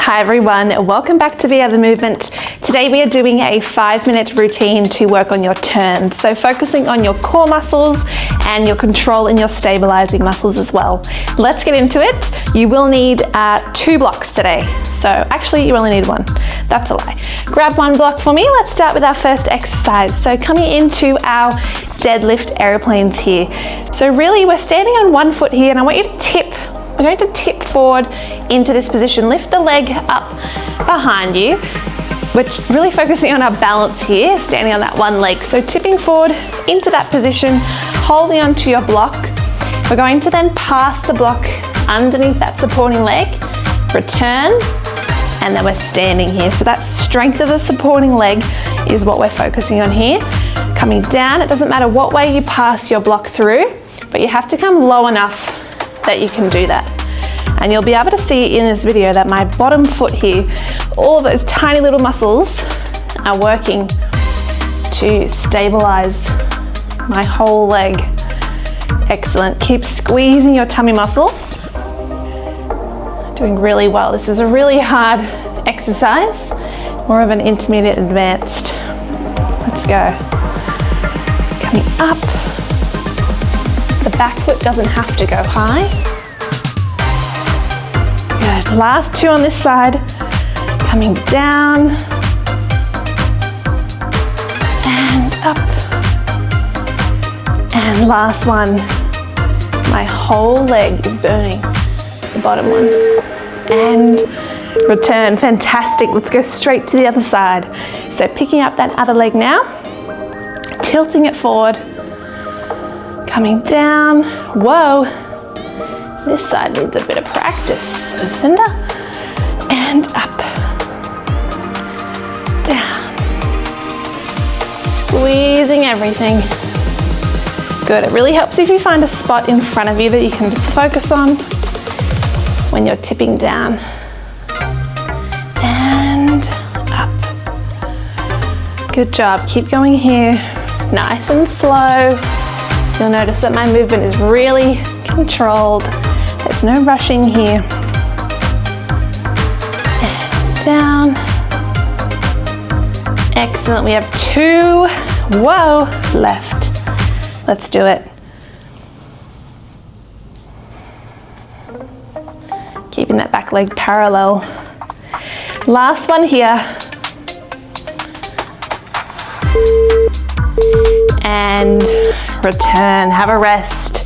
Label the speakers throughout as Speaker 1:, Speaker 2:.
Speaker 1: Hi everyone, welcome back to the other movement. Today we are doing a 5-minute routine to work on your turns. So focusing on your core muscles and your control and your stabilizing muscles as well. Let's get into it. You will need 2 blocks today. So actually you only need 1. That's a lie. Grab 1 block for me. Let's start with our first exercise. So coming into our deadlift airplanes here. So really we're standing on 1 foot here and I want you to tip. We're going to tip forward into this position. Lift the leg up behind you. We're really focusing on our balance here, standing on that 1 leg. So tipping forward into that position, holding onto your block. We're going to then pass the block underneath that supporting leg, return, and then we're standing here. So that strength of the supporting leg is what we're focusing on here. Coming down, it doesn't matter what way you pass your block through, but you have to come low enough that you can do that. And you'll be able to see in this video that my bottom foot here, all of those tiny little muscles are working to stabilize my whole leg. Excellent. Keep squeezing your tummy muscles. Doing really well. This is a really hard exercise, more of an intermediate advanced. Let's go. Coming up. The back foot doesn't have to go high. Good. Last 2 on this side. Coming down and up. And last one. My whole leg is burning. The bottom one. And return. Fantastic. Let's go straight to the other side. So picking up that other leg now. Tilting it forward. Coming down, whoa, this side needs a bit of practice, Lucinda, and up, down, squeezing everything. Good, it really helps if you find a spot in front of you that you can just focus on when you're tipping down, and up. Good job, keep going here, nice and slow. You'll notice that my movement is really controlled. There's no rushing here. And down. Excellent. We have 2, whoa, left. Let's do it. Keeping that back leg parallel. Last one here. And return, have a rest.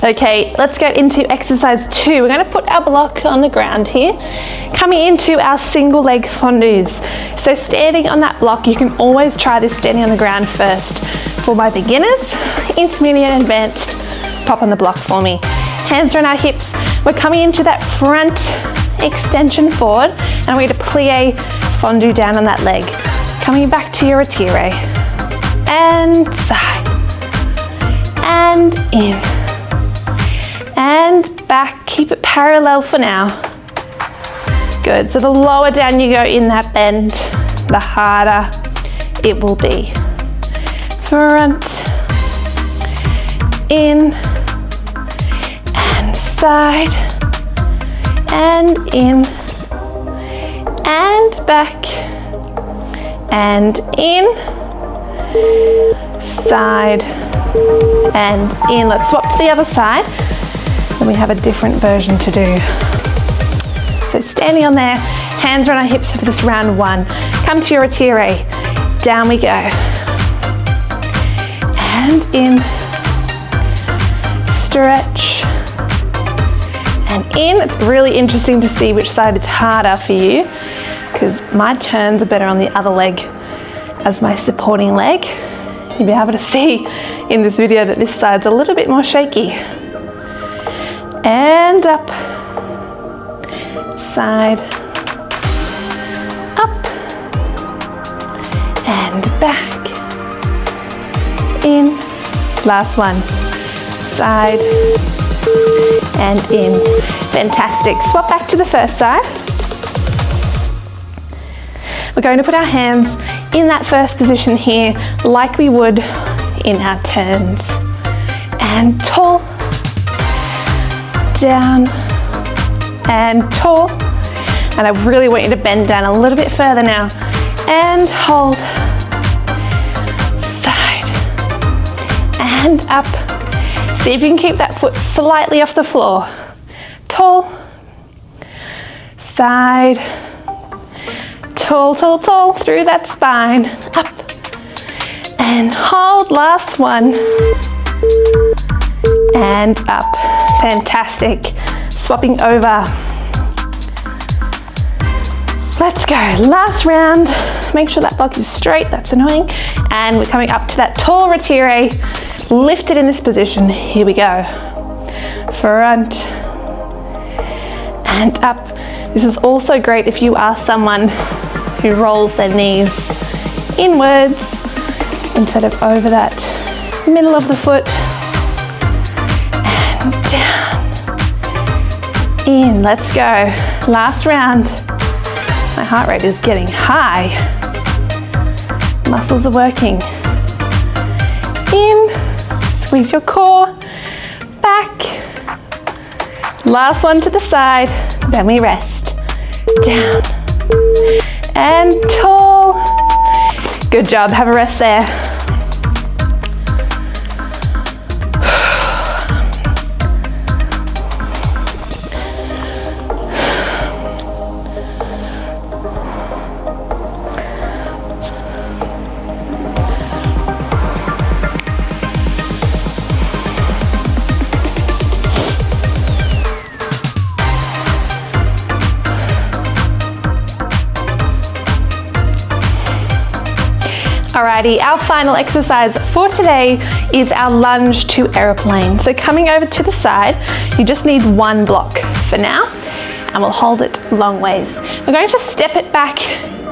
Speaker 1: Okay, let's get into exercise 2. We're going to put our block on the ground here, coming into our single leg fondues. So standing on that block, you can always try this standing on the ground first. For my beginners, intermediate and advanced, pop on the block for me. Hands around our hips. We're coming into that front extension forward and we're going to plie fondue down on that leg. Coming back to your retire. And side. And in. And back. Keep it parallel for now. Good. So the lower down you go in that bend, the harder it will be. Front. In. Side and in and back and in, side and in. Let's swap to the other side. Then we have a different version to do. So standing on there, hands around our hips for this round 1. Come to your retire. Down we go. And in, stretch. And in. It's really interesting to see which side is harder for you because my turns are better on the other leg as my supporting leg. You'll be able to see in this video that this side's a little bit more shaky. And up, side, up, and back, in. Last one, side, and in. Fantastic. Swap back to the first side. We're going to put our hands in that first position here, like we would in our turns. And tall, down, and tall. And I really want you to bend down a little bit further now. And hold, side, and up. See if you can keep that foot slightly off the floor. Tall, side, tall, tall, tall, through that spine, up, and hold, last one, and up. Fantastic. Swapping over. Let's go, last round. Make sure that block is straight, that's annoying. And we're coming up to that tall retire, lifted in this position. Here we go. Front, and up. This is also great if you are someone who rolls their knees inwards instead of over that middle of the foot. And down, in, let's go. Last round. My heart rate is getting high. Muscles are working. In, squeeze your core, back. Last one to the side, then we rest. Down, and tall. Good job, have a rest there. Alrighty, our final exercise for today is our lunge to aeroplane. So coming over to the side, you just need one block for now, and we'll hold it long ways. We're going to step it back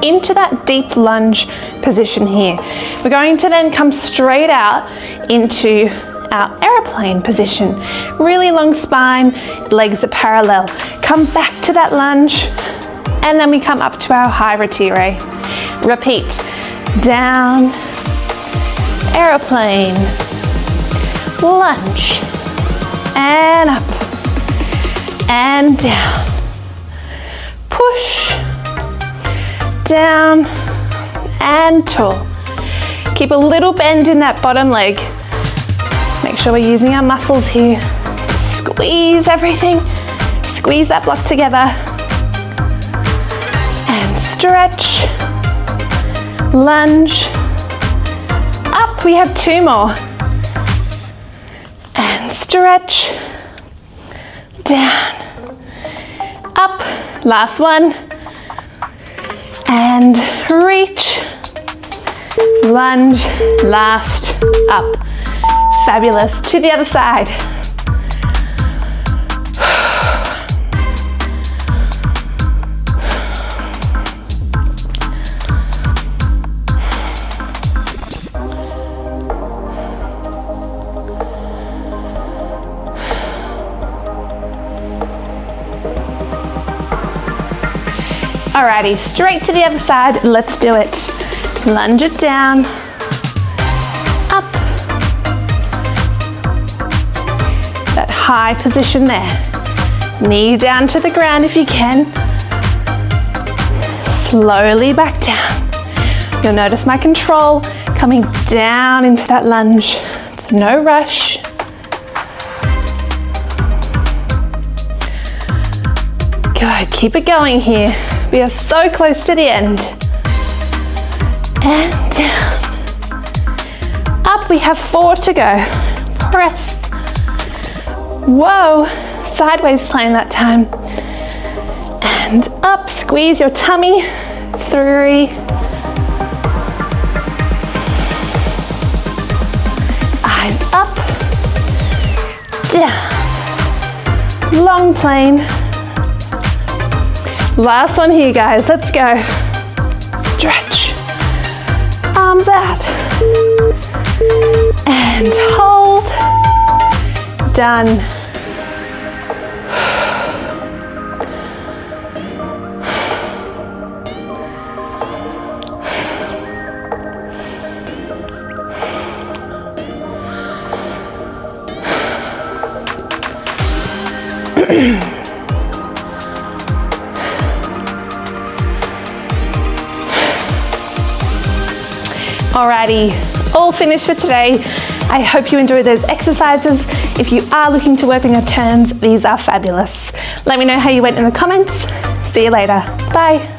Speaker 1: into that deep lunge position here. We're going to then come straight out into our aeroplane position. Really long spine, legs are parallel. Come back to that lunge, and then we come up to our high retire. Repeat. Down, aeroplane, lunge, and up, and down, push, down, and tall. Keep a little bend in that bottom leg. Make sure we're using our muscles here. Squeeze everything, squeeze that block together, and stretch. Lunge, up, we have two more, and stretch, down, up, last one, and reach, lunge, last, up. Fabulous, to the other side. Alrighty, straight to the other side, let's do it. Lunge it down, up. That high position there. Knee down to the ground if you can. Slowly back down. You'll notice my control coming down into that lunge. It's no rush. Good, keep it going here. We are so close to the end. And down. Up, we have 4 to go. Press. Whoa, sideways playing that time. And up, squeeze your tummy. 3. Eyes up. Down. Long plane. Last one here, guys, let's go. Stretch, arms out, and hold, done. Alrighty, all finished for today. I hope you enjoyed those exercises. If you are looking to work on your turns, these are fabulous. Let me know how you went in the comments. See you later. Bye.